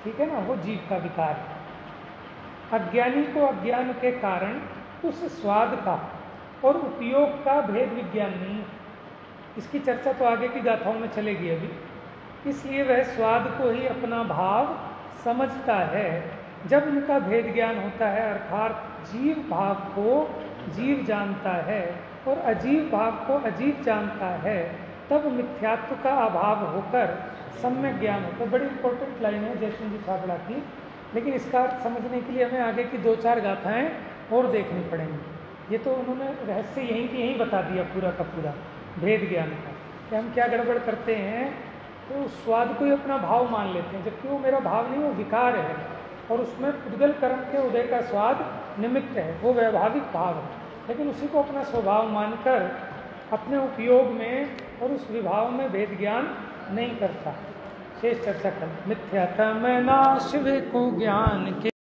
ठीक है ना, वो जीव का विकार है। अज्ञानी को अज्ञान के कारण उस स्वाद का और उपयोग का भेद विज्ञान नहीं है। इसकी चर्चा तो आगे की गाथाओं में चलेगी अभी। इसलिए वह स्वाद को ही अपना भाव समझता है। जब उनका भेद ज्ञान होता है, अर्थात जीव भाव को जीव जानता है और अजीव भाव को अजीव जानता है, तब मिथ्यात्व का अभाव होकर सम्यक ज्ञान होता है। बड़ी इंपॉर्टेंट लाइन है जयसिंह जी छाबड़ा की, लेकिन इसका अर्थ समझने के लिए हमें आगे की 2-4 गाथाएं और देखनी पड़ेंगी। ये तो उन्होंने रहस्य यहीं की यहीं बता दिया पूरा का पूरा भेद ज्ञान का, कि हम क्या गड़बड़ करते हैं, तो स्वाद को ही अपना भाव मान लेते हैं, जबकि वो मेरा भाव नहीं, वो विकार है, और उसमें पुद्गल कर्म के उदय का स्वाद निमित्त है, वो वैभाविक भाव है। लेकिन उसी को अपना स्वभाव मानकर अपने उपयोग में और उस विभाव में भेद ज्ञान नहीं करता। शेष चर्चा कर। मिथ्यात्म नाश को ज्ञान के